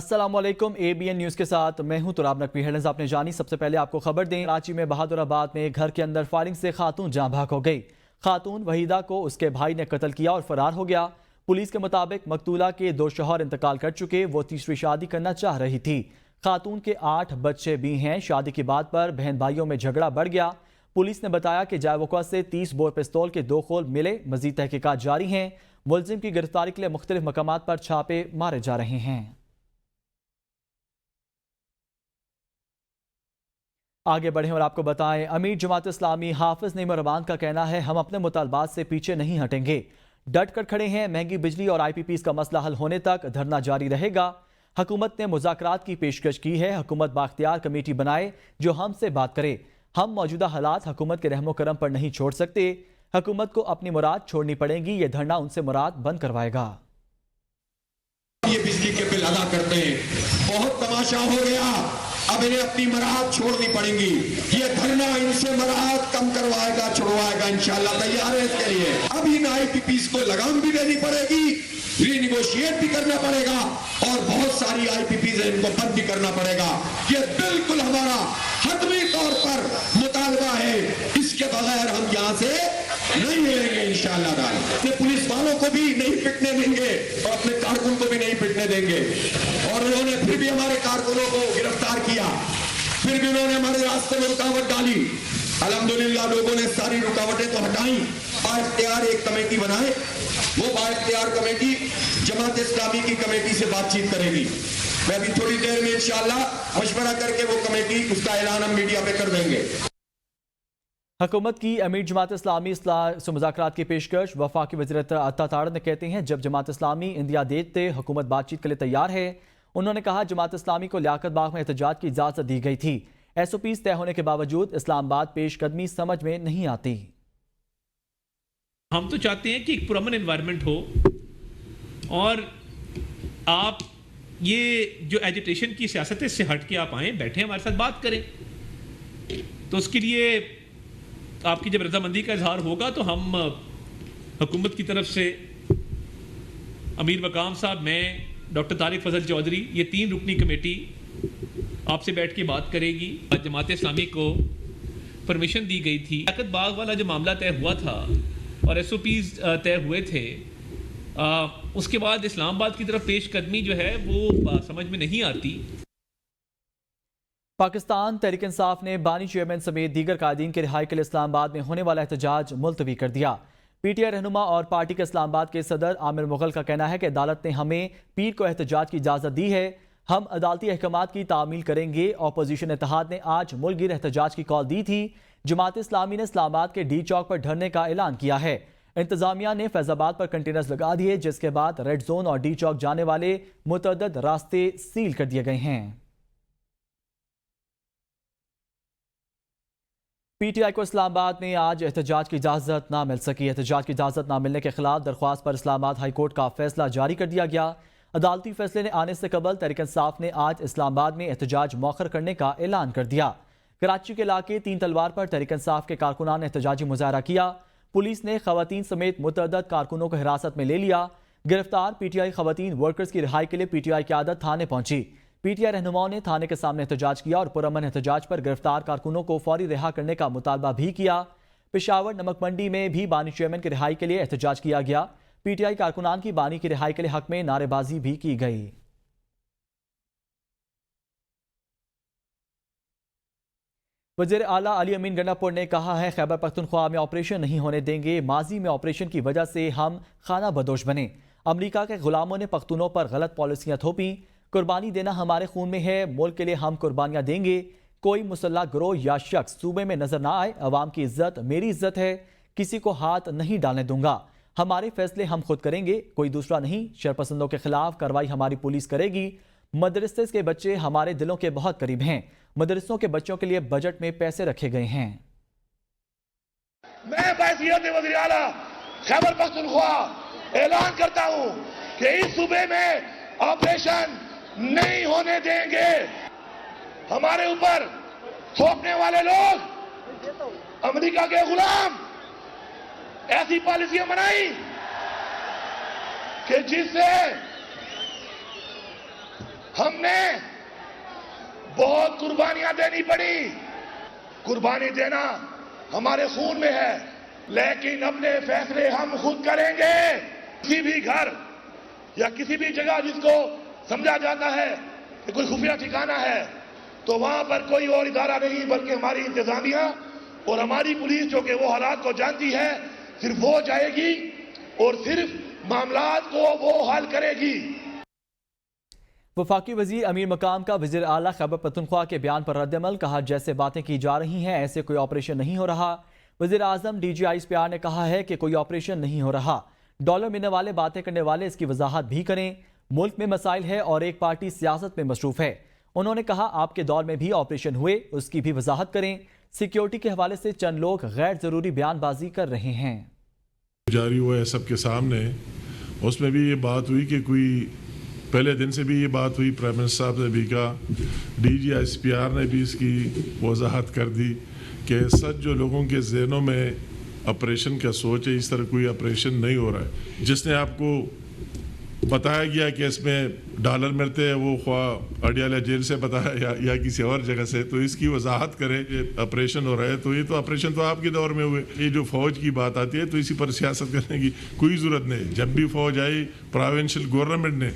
अस्सलामुअलैकुम, ABN news के साथ मैं हूं तुराब नकवी। हेडलाइंस आपने जानी। सबसे पहले आपको खबर दें, कराची में बहादुराबाद में घर के अंदर फायरिंग से खातून जाँ भाग हो गई। खातून वहीदा को उसके भाई ने कत्ल किया और फरार हो गया। पुलिस के मुताबिक मकतूला के 2 शौहर इंतकाल कर चुके, वो तीसरी शादी करना चाह रही थी। खातून के 8 बच्चे भी हैं। शादी की बात पर बहन भाइयों में झगड़ा बढ़ गया। पुलिस ने बताया कि जायवका से 30 बोर पिस्तौल के 2 खोल मिले। मजीद तहकीकात जारी हैं। मुलजिम की गिरफ्तारी के लिए मुख्तलिफ मकामात पर छापे मारे जा रहे हैं। आगे बढ़ें और आपको बताएं, अमीर जमात इस्लामी हाफिज नईम रहमान का कहना है, हम अपने मुतालबात से पीछे नहीं हटेंगे, डट कर खड़े हैं। महंगी बिजली और IPPs का मसला हल होने तक धरना जारी रहेगा। हुकूमत ने मुज़ाकरात की पेशकश की है। हुकूमत बाख्तियार कमेटी बनाए जो हमसे बात करे। हम मौजूदा हालात हुकूमत के रहमो करम पर नहीं छोड़ सकते। हुकूमत को अपनी मुराद छोड़नी पड़ेगी। ये धरना उनसे मुराद बंद करवाएगा। ये बिजली के बिल अदा करते हैं, बहुत तमाशा हो गया। अब इन्हें अपनी मराहत छोड़नी पड़ेंगी। ये धरना इनसे मराहत कम करवाएगा, छुड़वाएगा। इंशाल्लाह तैयार है इसके लिए। अब इन IPPs को लगाम भी देनी पड़ेगी, रीनिगोशिएट भी करना पड़ेगा और बहुत सारी IPPs है इनको बंद भी करना पड़ेगा। ये बिल्कुल हमारा हतमी तौर पर मुतालबा है। इसके बगैर हम यहाँ से नहीं मिलेंगे इंशाअल्लाह ताला। अपने पुलिस वालों को भी नहीं पिटने देंगे और अपने कारकुन को भी नहीं पिटने देंगे। और उन्होंने फिर भी हमारे कारकुनों को गिरफ्तार किया, फिर भी उन्होंने हमारे रास्ते में रुकावट डाली। अल्हम्दुलिल्लाह लोगों ने सारी रुकावटें तो हटाई। बाइख्तियार एक कमेटी बनाए, वो बाइख्तियार कमेटी जमात इस्लामी की कमेटी से बातचीत करेगी। मैं अभी थोड़ी देर में इंशाअल्लाह मशवरा करके वो कमेटी, उसका ऐलान हम मीडिया पे कर देंगे। हुकूमत की अमीर जमात इस्लामी से मुज़ाकरात की पेशकश। वफाकी वज़ीर अता तारड़ ने कहते हैं, जब जमात इस्लामी इंदिया देते हुकूमत बातचीत के लिए तैयार है। उन्होंने कहा, जमात इस्लामी को लियाकत बाग में एहतजाज की इजाज़त दी गई थी। SOPs तय होने के बावजूद इस्लामाबाद पेशकदमी समझ में नहीं आती। हम तो चाहते हैं कि एक पुरअमन एनवायरनमेंट हो और आप ये जो एजिटेशन की सियासत है इससे हट के आप आएँ, बैठें, हमारे साथ बात करें। तो उसके लिए आपकी जब रजामंदी का इजहार होगा तो हम हुकूमत की तरफ से अमीर मकाम साहब, मैं, डॉक्टर तारिक फजल चौधरी, ये 3 रुकनी कमेटी आपसे बैठ के बात करेगी। जमात इस्लामी को परमिशन दी गई थी। लियाकत बाग वाला जो मामला तय हुआ था और SOPs तय हुए थे, उसके बाद इस्लामाबाद की तरफ पेशकदमी जो है वो समझ में नहीं आती। पाकिस्तान तहरीक इंसाफ ने बानी चेयरमैन समेत दीगर कायदीन की रिहाई के लिए इस्लामाबाद में होने वाला एहतजाज मुलतवी कर दिया। PTI रहनुमा और पार्टी के इस्लामाबाद के सदर आमिर मुगल का कहना है कि अदालत ने हमें पीर को एहतजाज की इजाज़त दी है। हम अदालती अहकामात की तामील करेंगे। अपोजिशन इत्तेहाद ने आज मुल्क गिर एहतजाज की कॉल दी थी। जमात इस्लामी ने इस्लामाबाद के D चौक पर धरने का ऐलान किया है। इंतजामिया ने फैजाबाद पर कंटेनर्स लगा दिए, जिसके बाद रेड जोन और D चौक जाने वाले मुतअद्दिद रास्ते सील कर दिए गए हैं। PTI को इस्लामाबाद में आज एहतजाज की इजाज़त ना मिल सकी। एहतजाज की इजाज़त ना मिलने के खिलाफ दरख्वास्त पर इस्लामाबाद हाई कोर्ट का फैसला जारी कर दिया गया। अदालती फैसले ने आने से कबल तहरीक इंसाफ ने आज इस्लामाबाद में एहतजाज मौखर करने का ऐलान कर दिया। कराची के इलाके 3 तलवार पर तहरीक इंसाफ के कारकुनान ने एहतजाजी मुजाहरा किया। पुलिस ने खवातीन समेत मुतअद्दिद कारकुनों को हिरासत में ले लिया। गिरफ्तार PTI खवातीन वर्कर्स की रिहाई के लिए PTI क़यादत थाने पहुंची। PTI रहनुमाओं ने थाने के सामने एहतजाज किया और पुरअमन एहतजाज पर गिरफ्तार कारकुनों को फौरी रिहा करने का मुतालबा भी किया। पेशावर नमक मंडी में भी बानी चेयरमैन की रिहाई के लिए एहतजाज किया गया। PTI कारकुनान की बानी की रिहाई के लिए हक में नारेबाजी भी की गई। वज़ीर आला अली अमीन गंडापुर ने कहा है, खैबर पख्तूनख्वा में ऑपरेशन नहीं होने देंगे। माजी में ऑपरेशन की वजह से हम खाना बदोश बने। अमरीका के गुलामों ने पख्तूनों पर गलत पॉलिसियां थोपी। कुर्बानी देना हमारे खून में है। मुल्क के लिए हम कुर्बानियां देंगे। कोई मुसल्लह गिरोह या शख्स सूबे में नजर ना आए। अवाम की इज्जत मेरी इज्जत है। किसी को हाथ नहीं डालने दूंगा। हमारे फैसले हम खुद करेंगे, कोई दूसरा नहीं। शरपसंदों के खिलाफ कार्रवाई हमारी पुलिस करेगी। मदरसे के बच्चे हमारे दिलों के बहुत करीब हैं। मदरसों के बच्चों के लिए बजट में पैसे रखे गए हैं। मैं बैसियत वज़ीर आला खैबर पख्तूनख्वा ऐलान करता हूं कि इस सूबे में ऑपरेशन नहीं होने देंगे। हमारे ऊपर थोपने वाले लोग अमेरिका के गुलाम ऐसी पॉलिसियां बनाई कि जिससे हमने बहुत कुर्बानियां देनी पड़ी। कुर्बानी देना हमारे खून में है, लेकिन अपने फैसले हम खुद करेंगे। किसी भी घर या किसी भी जगह जिसको समझा जाता है कि कोई खुफिया ठिकाना है, तो वहां पर कोई और इदारा नहीं बल्कि हमारी इंतजामिया और हमारी पुलिस, जो कि वो हालात को जानती है, सिर्फ वो जाएगी और सिर्फ मामलात को वो हल करेगी। वफाकी वजीर अमीर मकाम का वज़ीर आला खैबर पख्तूनख्वा के बयान पर रद्दअमल। कहा, जैसे बातें की जा रही हैं ऐसे कोई ऑपरेशन नहीं हो रहा। वज़ीर आज़म DGISPR ने कहा है कि कोई ऑपरेशन नहीं हो रहा। डॉलर मिलने वाले बातें करने वाले इसकी वजाहत भी करें। मुल्क में मसाइल है और एक पार्टी सियासत में मसरूफ है। उन्होंने कहा, आपके दौर में भी ऑपरेशन हुए, उसकी भी वजाहत करें। सिक्योरिटी के हवाले से चंद लोग गैर जरूरी बयानबाजी कर रहे हैं। जारी हुआ है सबके सामने, उसमें भी ये बात हुई कि कोई पहले दिन से भी ये बात हुई, प्राइम मिनिस्टर साहब ने भी कहा, DGISPR ने भी इसकी वजाहत कर दी कि सच जो लोगों के जहनों में ऑपरेशन का सोच है, इस तरह कोई ऑपरेशन नहीं हो रहा है। जिसने आपको बताया गया कि इसमें डॉलर मिलते हैं, वो ख्वाह अडियाला जेल से बताया या किसी और जगह से, तो इसकी वजाहत करे कि ऑपरेशन हो रहा है। तो ये तो ऑपरेशन तो आपके दौर में हुए। ये जो फौज की बात आती है, तो इसी पर सियासत करने की कोई ज़रूरत नहीं। जब भी फौज आई, प्रोविंशियल गवर्नमेंट ने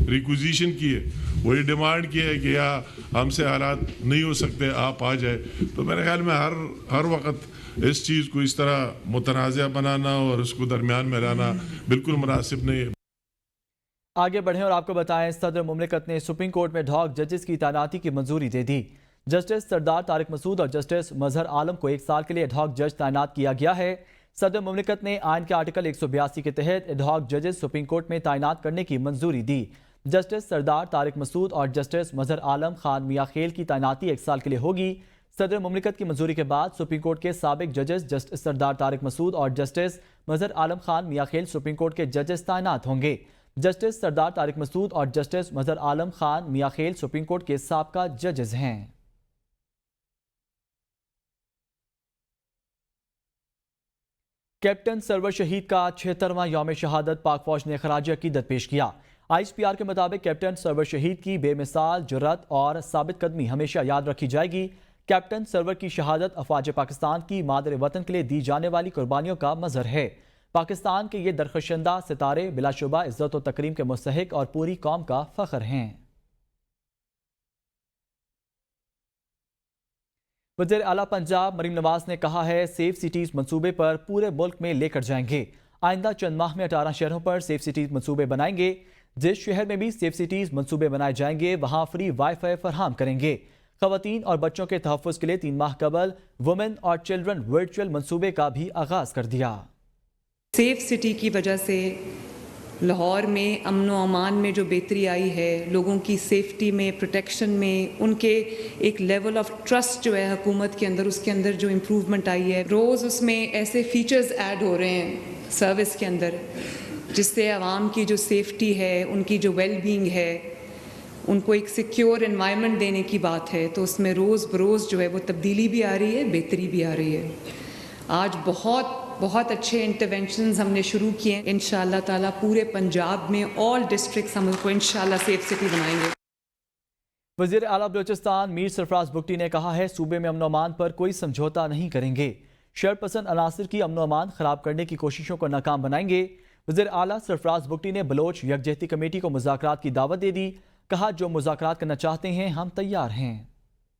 रिक्विजिशन की है, वही डिमांड की है कि या हमसे हालात नहीं हो सकते, आप आ जाए। तो मेरे ख्याल में हर वक्त इस चीज़ को इस तरह मुतनाज़ा बनाना और उसको दरमियान में लाना बिल्कुल मुनासिब नहीं है। आगे बढ़ें और आपको बताएं, सदर मुमलिकत ने सुप्रीम कोर्ट में ढॉक जजेस की तैनाती की मंजूरी दे दी। जस्टिस सरदार तारिक मसूद और जस्टिस मजहर आलम को 1 साल के लिए एडहॉक जज तैनात किया गया है। सदर मुमलिकत ने आइन के आर्टिकल 182 के तहत एडहॉक जजेस सुप्रीम कोर्ट में तैनात करने की मंजूरी दी। जस्टिस सरदार तारिक मसूद और जस्टिस मजहर आलम खान मियां खेल की तैनाती 1 साल के लिए होगी। सदर मुमलिकत की मंजूरी के बाद सुप्रीम कोर्ट के साबिक जजेस जस्टिस सरदार तारिक मसूद और जस्टिस मजहर आलम खान मियां खेल सुप्रीम कोर्ट के जजेस तैनात होंगे। जस्टिस सरदार तारिक मसूद और जस्टिस मजहर आलम खान मियां खेल सुप्रीम कोर्ट के साबका जजेस हैं। कैप्टन सरवर शहीद का 76वां यौम शहादत पाक फौज ने खराज अकीदत पेश किया। ISPR के मुताबिक कैप्टन सरवर शहीद की बेमिसाल जुर्रत और साबित कदमी हमेशा याद रखी जाएगी। कैप्टन सरवर की शहादत अफवाज पाकिस्तान की मादर वतन के लिए दी जाने वाली कुर्बानियों का मजहर है। पाकिस्तान के ये दरखशंदा सितारे बिलाशुबा इज्जत और तकरीम के मुस्तहिक और पूरी कौम का फख्र हैं। वज़ीर आला पंजाब मरीम नवाज ने कहा है, सेफ सिटीज मंसूबे पर पूरे मुल्क में लेकर जाएंगे। आइंदा चंद माह में 18 शहरों पर सेफ सिटीज मंसूबे बनाएंगे। जिस शहर में भी सेफ सिटीज मंसूबे बनाए जाएंगे, वहां फ्री वाईफाई फराहम करेंगे। खवातीन और बच्चों के तहफ़्फ़ुज़ के लिए 3 माह कबल वुमेन और चिल्ड्रन वर्चुअल मंसूबे का भी आगाज कर दिया। सेफ सिटी की वजह से लाहौर में अमन व अमान में जो बेहतरी आई है, लोगों की सेफ्टी में, प्रोटेक्शन में, उनके एक लेवल ऑफ ट्रस्ट जो है हुकूमत के अंदर, उसके अंदर जो इम्प्रूवमेंट आई है, रोज़ उसमें ऐसे फीचर्स ऐड हो रहे हैं सर्विस के अंदर, जिससे आवाम की जो सेफ्टी है, उनकी जो वेल बीइंग है, उनको एक सिक्योर एनवायरनमेंट देने की बात है। तो उसमें रोज़ बरोज़ जो है वो तब्दीली भी आ रही है, बेहतरी भी आ रही है। आज बहुत अच्छे इंटरवेंशंस हमने शुरू किए हैं। इंशाअल्लाह ताला पूरे पंजाब में ऑल डिस्ट्रिक्ट्स हम उसको इंशाअल्लाह सेफ सिटी बनाएंगे। वज़ीर आला बलोचिस्तान मीर सरफराज बुगटी ने कहा है, सूबे में अमन अमान पर कोई समझौता नहीं करेंगे। शरपसंद अनासर की अमन अमान खराब करने की कोशिशों को नाकाम बनाएंगे। वज़ीर आला सरफराज बुगटी ने बलोच यकजहती कमेटी को मुज़ाकरात की दावत दे दी। कहा, जो मुज़ाकरात करना चाहते हैं हम तैयार हैं।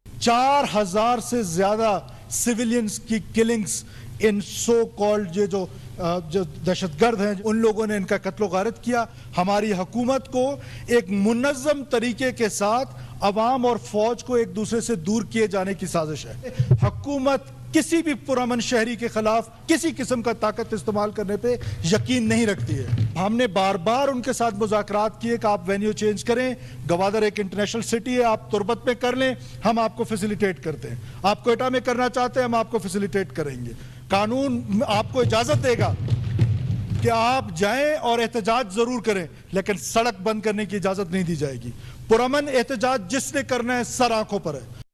4000 से ज्यादा सिविलियंस की किलिंग्स इन सो कॉल्ड जो दहशतगर्द हैं, उन लोगों ने इनका कत्लो गारत किया। हमारी हुकूमत को एक मुनज़्ज़म तरीके के साथ अवाम और फौज को एक दूसरे से दूर किए जाने की साजिश है। हुकूमत किसी भी पुरअमन शहरी के खिलाफ किसी किस्म का ताकत इस्तेमाल करने पे यकीन नहीं रखती है। हमने बार बार उनके साथ मुज़ाकरात किए कि आप वेन्यू चेंज करें, गवादर एक इंटरनेशनल सिटी है, आप तुरबत में कर लें, हम आपको फैसिलिटेट करते हैं। आप कोयटा में करना चाहते हैं, हम आपको फैसिलिटेट करेंगे। कानून आपको इजाजत देगा कि आप जाएं और एहतजाज जरूर करें, लेकिन सड़क बंद करने की इजाजत नहीं दी जाएगी। पुरअमन एहतजाज जिसने करना है सर आंखों पर है।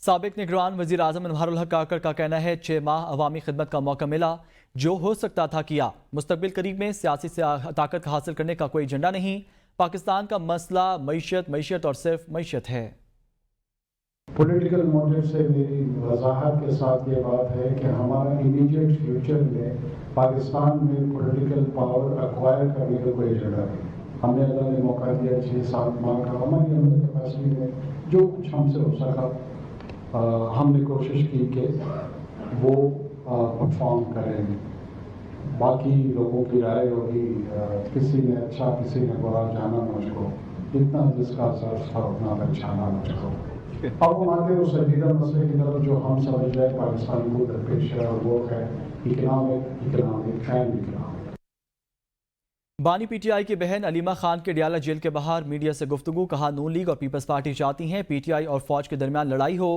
साबिक निगरान वज़ीर आज़म अनवारुल हक काकड़ का कहना है, 6 माह अवामी खिदमत का मौका मिला, जो हो सकता था किया। मुस्तकबिल करीब में सियासी ताकत हासिल करने का कोई एजेंडा नहीं। पाकिस्तान का मसला मईशत और सिर्फ मईशत है। पॉलिटिकल मोटिव से मेरी वजाहत के साथ ये बात है कि हमारा इमीडिएट फ्यूचर में पाकिस्तान में पॉलिटिकल पावर एक्वायर करने का कोई एजेंडा नहीं। हमने अल्लाह ने मौका दिया 6-7 माह का, हमारी अंदर कैपेसिटी में जो कुछ हमसे हो सका हमने कोशिश की कि वो परफॉर्म करें। बाकी लोगों की राय होगी, किसी ने अच्छा किसी ने बुरा जाना मुझको, जितना जिसका असर था उतना अच्छा ना मुझको। अब हम आते उस संजीदा मसले की तरफ जो हम समझ रहे हैं पाकिस्तान को दरपेश है, और वो है इकनॉमिक एंड इकनॉमिक। बानी पीटीआई की बहन अलीमा खान के डियाला जेल के बाहर मीडिया से गुफ्तगू, कहा नून लीग और पीपल्स पार्टी चाहती हैं पीटीआई और फौज के दरमियान लड़ाई हो।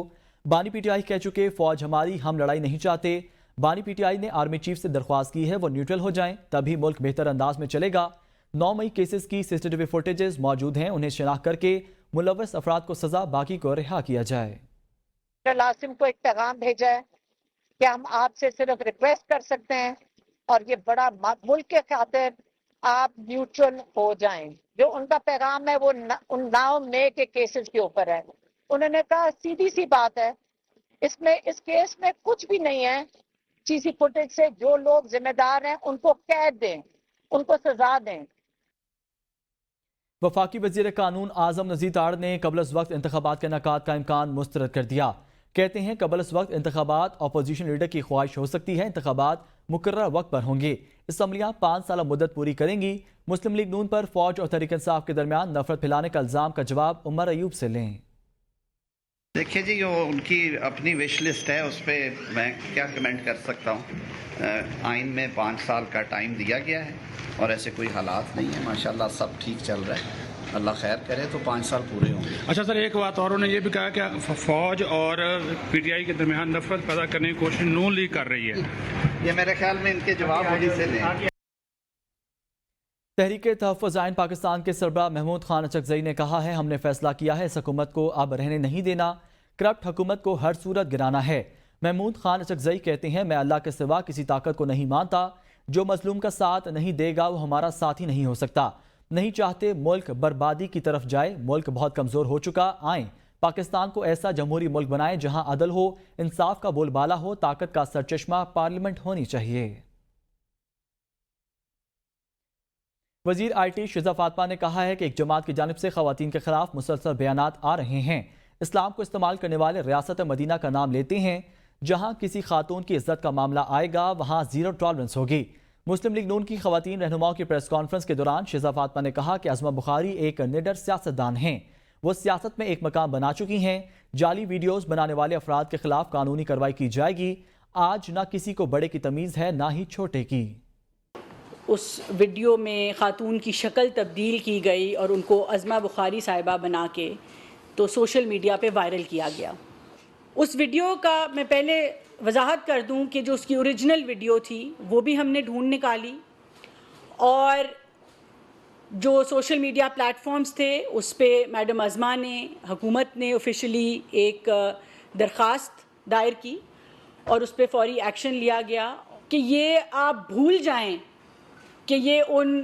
बानी पीटीआई कह चुके फौज हमारी, हम लड़ाई नहीं चाहते। बानी पीटीआई ने आर्मी चीफ से दरख्वास्त की है वो न्यूट्रल हो जाएं, तभी मुल्क बेहतर अंदाज में चलेगा। 9 मई केसेस की सीसीटीवी फुटेजेस मौजूद हैं, उन्हें शिनाख्त करके मुलव्वस अफराद को सजा, बाकी को रिहा किया जाए। लासिम को एक पैगाम भेजा है कि हम आपसे सिर्फ रिक्वेस्ट कर सकते हैं और ये बड़ा मुल्क के खातिर आप न्यूट्रल हो जाएं। जो उनका पैगाम है वो उन 9 मई के केसेस के ऊपर है। उन्होंने कहा सीधी सी बात है, इस केस में कुछ भी नहीं है। सीसी फुटेज से जो लोग जिम्मेदार हैं उनको कैद दें, उनको सजा दें। वफाकी वजीर कानून आजम नज़ीर ताड़ ने कबल वक्त इंतखाबात के इनेकाद का इम्कान मुस्तरद कर दिया। कहते हैं कबल वक्त इंतखाबात अपोजिशन लीडर की ख्वाहिश हो सकती है, इंतखाबात मुकर्रर वक्त पर होंगे। असम्बलियाँ 5 साल मुद्दत पूरी करेंगी। मुस्लिम लीग नून पर फौज और तहरीक इंसाफ के दरमियान नफरत फैलाने का इल्ज़ाम का जवाब उमर अयूब से लें। देखिए जी, जो उनकी अपनी विश लिस्ट है उस पर मैं क्या कमेंट कर सकता हूँ। आइन में 5 साल का टाइम दिया गया है और ऐसे कोई हालात नहीं है, माशाल्लाह सब ठीक चल रहा है। अल्लाह खैर करे तो 5 साल पूरे होंगे। अच्छा सर, एक बात और उन्होंने ये भी कहा कि फौज और पीटीआई के दरमियान नफरत पैदा करने की कोशिश नून लीग कर रही है। ये मेरे ख्याल में इनके जवाब वही से लें। तहरीक तहफ़्फ़ुज़ आइन पाकिस्तान के सरबराह महमूद खान अचकज़ई ने कहा है हमने फैसला किया है इस हुकूमत को अब रहने नहीं देना, करप्ट हुकूमत को हर सूरत गिराना है। महमूद खान अचकज़ई कहते हैं मैं अल्लाह के सिवा किसी ताकत को नहीं मानता, जो मजलूम का साथ नहीं देगा वो हमारा साथी नहीं हो सकता। नहीं चाहते मुल्क बर्बादी की तरफ जाए, मुल्क बहुत कमज़ोर हो चुका। आए पाकिस्तान को ऐसा जमहूरी मुल्क बनाए जहां अदल हो, इंसाफ का बोलबाला हो, ताकत का सरचश्मा पार्लियामेंट होनी चाहिए। वजीर IT शिजा फातमा ने कहा है कि एक जमात की जानिब से खवातीन के खिलाफ मुसलसल बयानात आ रहे हैं। इस्लाम को इस्तेमाल करने वाले रियासत मदीना का नाम लेते हैं। जहां किसी खातून की इज्जत का मामला आएगा वहां जीरो टॉलरेंस होगी। मुस्लिम लीग नून की खवातीन रहनुमाओं की प्रेस कॉन्फ्रेंस के दौरान शिजा फातमा ने कहा कि अज़मा बुखारी एक निडर सियासतदान हैं, वो सियासत में एक मकाम बना चुकी हैं। जाली वीडियोस बनाने वाले अफराद के खिलाफ कानूनी कार्रवाई की जाएगी। आज ना किसी को बड़े की तमीज़ है ना ही छोटे की। उस वीडियो में खातून की शक्ल तब्दील की गई और उनको अज़मा बुखारी साहिबा बना के तो सोशल मीडिया पे वायरल किया गया। उस वीडियो का मैं पहले वजाहत कर दूं कि जो उसकी ओरिजिनल वीडियो थी वो भी हमने ढूंढ निकाली और जो सोशल मीडिया प्लेटफॉर्म्स थे उस पर मैडम अज़मा ने, हुकूमत ने ऑफिशियली एक दरख्वास्त दायर की और उस पर फौरी एक्शन लिया गया कि ये आप भूल जाएं कि ये उन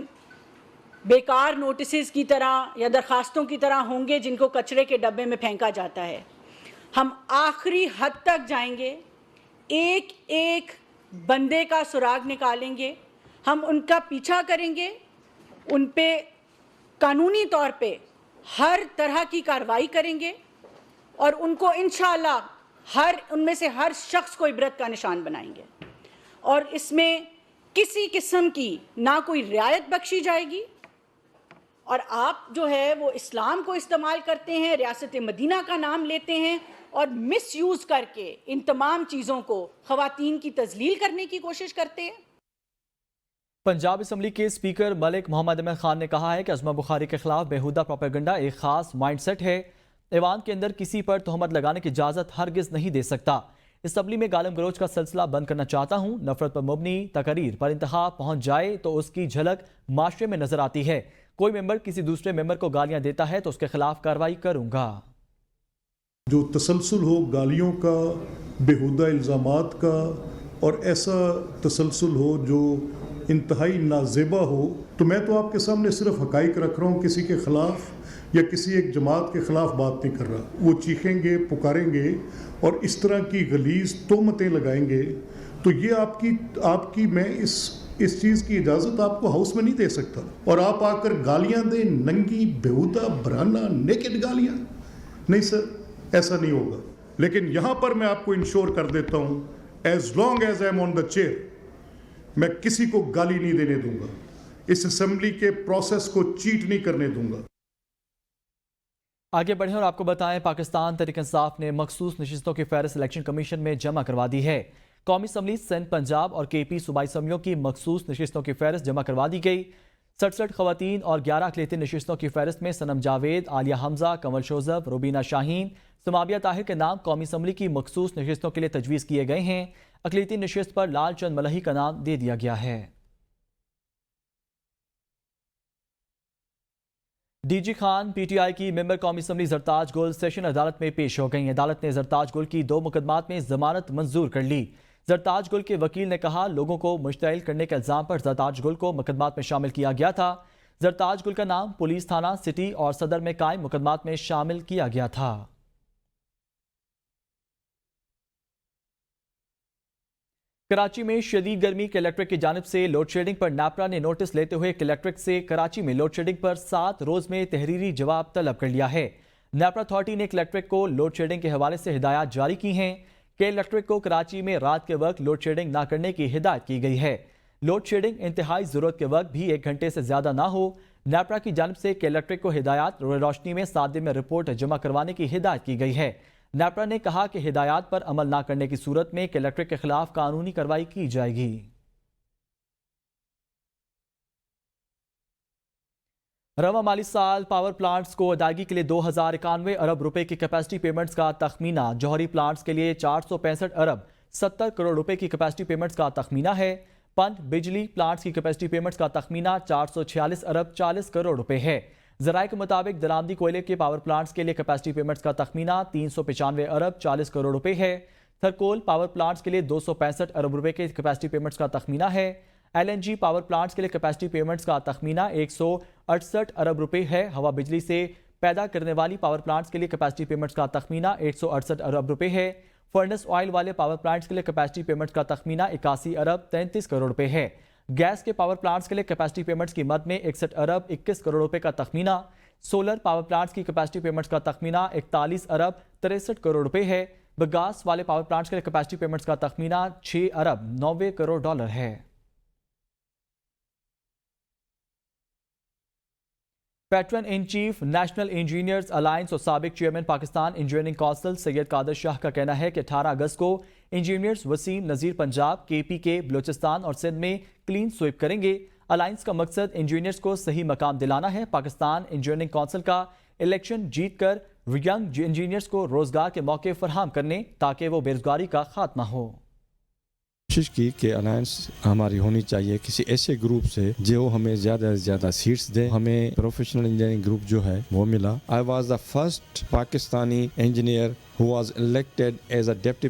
बेकार नोटिसेस की तरह या दरखास्तों की तरह होंगे जिनको कचरे के डब्बे में फेंका जाता है। हम आखिरी हद तक जाएंगे, एक एक बंदे का सुराग निकालेंगे, हम उनका पीछा करेंगे, उन पे कानूनी तौर पे हर तरह की कार्रवाई करेंगे और उनको इंशाअल्लाह उनमें से हर शख्स को इबरत का निशान बनाएंगे। और इसमें किसी किस्म की ना कोई रियायत बख्शी जाएगी। और आप जो है वो इस्लाम को इस्तेमाल करते हैं, रियासत मदीना का नाम लेते हैं और मिसयूज़ करके इन तमाम चीज़ों को ख़वातीन की तज़लील करने की कोशिश करते हैं। पंजाब असम्बली के स्पीकर मलिक मोहम्मद अहमद खान ने कहा है कि अज़मा बुखारी के खिलाफ बेहुदा प्रोपेगेंडा एक खास माइंडसेट है। ऐवान के अंदर किसी पर तोहमत लगाने की इजाज़त हरगिज़ नहीं दे सकता। असम्बली में गालम गलोच का सिलसिला बंद करना चाहता हूँ। नफरत पर मुबनी तकरीर पर इंतहा पहुँच जाए तो उसकी झलक माशरे में नजर आती है। कोई मेंबर किसी दूसरे मेंबर को गालियां देता है तो उसके खिलाफ कार्रवाई करूंगा। जो तसलसल हो गालियों का, बेहुदा इल्ज़ामात का और ऐसा तसलसल हो जो इंतहाई नाजेबा हो, तो मैं तो आपके सामने सिर्फ हकाइक रख रहा हूँ, किसी के ख़िलाफ़ या किसी एक जमात के ख़िलाफ़ बात नहीं कर रहा। वो चीखेंगे, पुकारेंगे और इस तरह की गलीज़ तोहमतें लगाएंगे, तो ये आपकी मैं इस चीज़ की इजाज़त आपको हाउस में नहीं दे सकता। और आप आकर गालियाँ दें, नंगी बेहुदा बराना नेकेड गालियाँ, नहीं सर, ऐसा नहीं होगा। लेकिन यहाँ पर मैं आपको इंश्योर कर देता हूँ, as long as I am on the chair, मैं किसी को गाली नहीं देने दूंगा, इस असेंबली के प्रोसेस को चीट नहीं करने दूंगा। आगे बढ़ें और आपको बताएं, पाकिस्तान तहरीक-ए-इंसाफ ने मखसूस नशिस्तों की फहरिस्त इलेक्शन कमीशन में जमा करवा दी है। कौमी असम्बली सिंध, पंजाब और KP सूबाई असम्बलियों की मखसूस नशिस्तों की फहरिस्त जमा करवा दी गई। 67 खवातीन और 11 अक़लियती नशिस्तों की फहरिस्त में सनम जावेद, आलिया हमजा, कंवल शोजब, रुबीना शाहीन, समाबिया ताहिर के नाम कौमी असम्बली की मखसूस नशिस्तों के लिए तजवीज़ किए गए हैं। अक़लियती नशिस्त पर लाल चंद मलही का नाम दे दिया गया है। DG खान PTI की मेंबर कौमी असम्बली जरताज गुल सेशन अदालत में पेश हो गई। अदालत ने जरताज गुल की 2 मुकदमात में जमानत मंजूर कर ली। जरताज गुल के वकील ने कहा, लोगों को मुश्तइल करने के इल्जाम पर जरताज गुल को मुकदमात में शामिल किया गया था। जरताज गुल का नाम पुलिस थाना सिटी और सदर में कायम मुकदमात में शामिल किया गया था। कराची में शदीद गर्मी, कलेक्ट्रेट की जानिब से लोड शेडिंग पर नापरा ने नोटिस लेते हुए कलेक्ट्रेट से कराची में लोड शेडिंग पर 7 रोज में तहरीरी जवाब तलब कर लिया है। नापरा अथॉरिटी ने कलेक्ट्रेट को लोड शेडिंग के हवाले से हिदायत जारी की हैं। कलेक्ट्रेट को कराची में रात के वक्त लोड शेडिंग न करने की हिदायत की गई है। लोड शेडिंग इंतहाई जरूरत के वक्त भी 1 घंटे से ज्यादा ना हो। नापरा की जानिब से कलेक्ट्रेट को हिदायत रोशनी में 7 दिन में रिपोर्ट जमा करवाने की हिदायत की गई है। नापरा ने कहा कि हिदायत पर अमल न करने की सूरत में कलेक्ट्रेट के खिलाफ कानूनी कार्रवाई की जाएगी। रवा माली साल पावर प्लांट्स को अदायगी के लिए 2091 अरब रुपए की कैपेसिटी पेमेंट्स का तखमीना। जौहरी प्लांट्स के लिए 465 अरब 70 करोड़ रुपए की कैपेसिटी पेमेंट्स का तखमीना है। पंत बिजली प्लांट्स की कैपेसिटी पेमेंट्स का तखमीना 446 अरब 40 करोड़ रुपए है। जराये के मुताबिक दरामदी कोयले के पावर प्लांट्स के लिए कैपेसिटी पेमेंट्स का तखमीना 395 अरब 40 करोड़ रुपए है। थरकोल पावर प्लांट्स के लिए 265 अरब रुपए के कैपेसिटी पेमेंट्स का तखमीना है। LNG पावर प्लांट्स के लिए कैपेसिटी पेमेंट्स का तखमीना 168 अरब रुपए है। हवा बिजली से पैदा करने वाली पावर प्लांट्स के लिए कैपेसिटी पेमेंट्स का तखमीना 168 अरब रुपए है। फर्नेस ऑयल वाले पावर प्लांट्स के लिए कैपेसिटी पेमेंट्स का तखमीना 81 अरब 33 करोड़ रुपए है। गैस के पावर प्लांट्स के लिए कैपेसिटी पेमेंट्स की मद में 61 अरब 21 करोड़ रुपए का तखमीना। सोलर पावर प्लांट्स की कैपेसिटी पेमेंट्स का तखमीना 41 अरब 63 करोड़ रुपए है। बगास वाले पावर प्लांट्स के लिए कैपेसिटी पेमेंट्स का तखमीना 6 अरब 90 करोड़ डॉलर है। Patron in chief national engineers alliance और साबिक chairman Pakistan engineering council Syed Qadir Shah का कहना है कि 18 अगस्त को इंजीनियर्स वसीम नज़ीर पंजाब KPK बलूचिस्तान और सिंध में क्लीन स्वीप करेंगे। अलायंस का मकसद इंजीनियर्स को सही मकाम दिलाना है। पाकिस्तान इंजीनियरिंग काउंसिल का इलेक्शन जीत कर यंग इंजीनियर्स को रोजगार के मौके फराहम करने ताकि वो बेरोजगारी का खात्मा हो। कोशिश की कि अलायंस हमारी होनी चाहिए किसी ऐसे ग्रुप से जो हमें ज़्यादा से ज़्यादा सीट्स दे। हमें प्रोफेशनल इंजीनियरिंग ग्रुप जो है वो मिला। I was the first Pakistani engineer who was elected as a deputy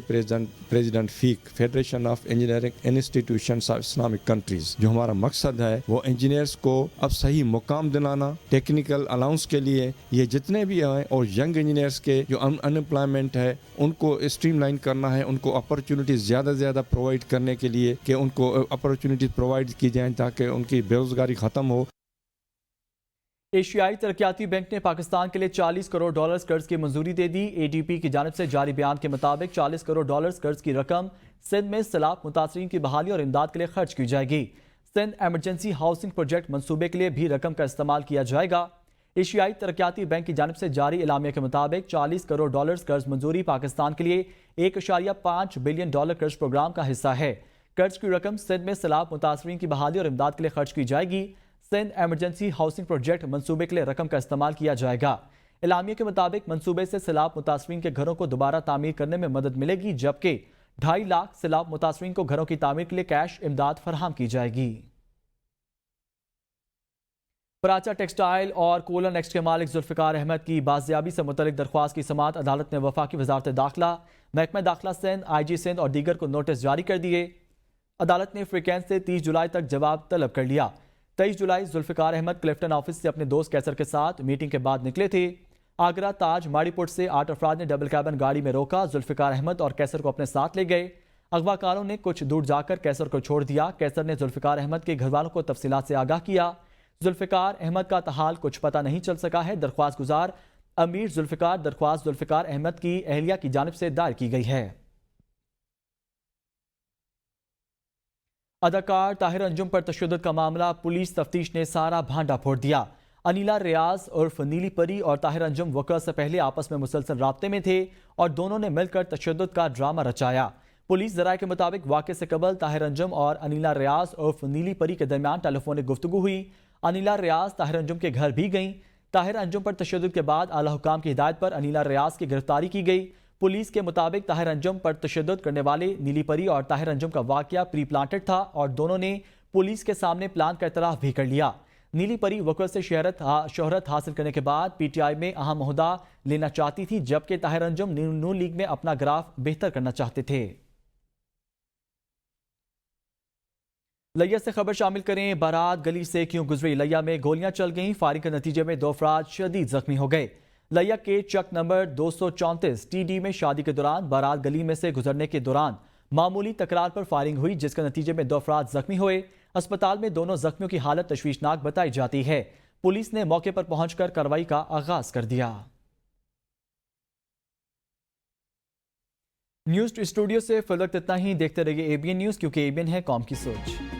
president FIC Federation of Engineering Institutions of Islamic Countries। जो हमारा मकसद है वो इंजीनियर्स को अब सही मुकाम दिलाना, टेक्निकल अलाउंस के लिए ये जितने भी हैं और यंग इंजीनियर्स के जो अनएम्प्लॉयमेंट है उनको स्ट्रीमलाइन करना है, उनको अपॉर्चुनिटीज़ ज़्यादा से ज़्यादा प्रोवाइड करने के लिए कि उनको अपॉर्चुनिटीज़ प्रोवाइड की जाएँ ताकि उनकी बेरोज़गारी ख़त्म हो। एशियाई तरक्याती बैंक ने पाकिस्तान के लिए 40 करोड़ डॉलर्स कर्ज की मंजूरी दे दी। ADP की जानिब से जारी बयान के मुताबिक 40 करोड़ डॉलर्स कर्ज की रकम सिंध में सैलाब मुतासरीन की बहाली और इमदाद के लिए खर्च की जाएगी। सिंध एमरजेंसी हाउसिंग प्रोजेक्ट मंसूबे के लिए भी रकम का इस्तेमाल किया जाएगा। एशियाई तरक्याती बैंक की जानिब से जारी इलामिया के मुताबिक 40 करोड़ डॉलर्स कर्ज मंजूरी पाकिस्तान के लिए 1.5 बिलियन डॉलर कर्ज प्रोग्राम का हिस्सा है। कर्ज की रकम सिंध में सैलाब मुतासरीन की बहाली और इमदाद के लिए खर्च की जाएगी। सिंध एमरजेंसी हाउसिंग प्रोजेक्ट मंसूबे के लिए रकम का इस्तेमाल किया जाएगा। इलामिया के मुताबिक मंसूबे से सैलाब मुतासरीन के घरों को दोबारा तामीर करने में मदद मिलेगी, जबकि 2.5 लाख सैलाब मुतासरीन को घरों की तामीर के लिए कैश इमदाद फराहम की जाएगी। पराचा टेक्सटाइल और कोला नेक्स्ट के मालिक जुल्फिकार अहमद की बाजियाबी से मुतल्लिक दरख्वास्त की समाअत अदालत ने वफाकी वजारत दाखिला, महकमा दाखिला सिंध, IG सिंध और दीगर को नोटिस जारी कर दिए। अदालत ने फ्रीकेंस से 30 जुलाई तक जवाब तलब कर लिया। 23 जुलाई जुल्फिकार अहमद क्लिफ्टन ऑफिस से अपने दोस्त कैसर के साथ मीटिंग के बाद निकले थे। आगरा ताज माड़ीपुर से 8 अफराद ने डबल कैबिन गाड़ी में रोका। जुल्फिकार अहमद और कैसर को अपने साथ ले गए। अगवाकारों ने कुछ दूर जाकर कैसर को छोड़ दिया। कैसर ने जुल्फिकार अहमद के घरवालों को तफसीलात से आगाह किया। जुल्फिकार अहमद का ताहाल कुछ पता नहीं चल सका है। दरख्वास्त गुजार अमीर जुल्फिकार दरख्वास्त जुल्फिकार अहमद की अहलिया की जानिब से दायर की गई है। अदाकार ताहिर अंजुम पर तशद्दुद का मामला, पुलिस तफ्तीश ने सारा भांडा फोड़ दिया। अनिला रियाज उर्फ नीली परी और ताहिर अंजुम वक़्त से पहले आपस में मुसलसल राब्ते में थे और दोनों ने मिलकर तशद्दुद का ड्रामा रचाया। पुलिस ज़राए के मुताबिक वाक़े से कबल ताहिर अंजुम और अनिला रियाज उर्फ नीली परी के दरमियान टेलीफोनिक गुफ्तगू हुई। अनिला रियाज ताहिर अंजुम के घर भी गईं। ताहिर अंजुम पर तशद्दुद के बाद आला हुकाम की हिदायत पर अनिला रियाज की गिरफ्तारी की गई। पुलिस के मुताबिक ताहिर अंजुम पर तशद्दुद करने वाले नीली परी और ताहिर अंजुम का वाक़या प्री प्लांटेड था और दोनों ने पुलिस के सामने प्लान का इतराफ़ भी कर लिया। नीली परी वक़्त से शोहरत हासिल करने के बाद पीटीआई में अहम ओहदा लेना चाहती थी, जबकि ताहिर अंजुम नून लीग में अपना ग्राफ बेहतर करना चाहते थे। लिया से खबर शामिल करें। बारात गली से क्यों गुजरी? लिया में गोलियां चल गईं। फायरिंग के नतीजे में 2 अफराद शदीद जख्मी हो गए। लिया के चक नंबर 234 TD में शादी के दौरान बारात गली में से गुजरने के दौरान मामूली तकरार पर फायरिंग हुई, जिसके नतीजे में 2 अफराद जख्मी हुए। अस्पताल में दोनों जख्मियों की हालत तशवीशनाक बताई जाती है। पुलिस ने मौके पर पहुंचकर कार्रवाई का आगाज कर दिया। न्यूज़ स्टूडियो से फिलहाल इतना ही। देखते रहिए ABN न्यूज़, क्योंकि ABN है कौम की सोच।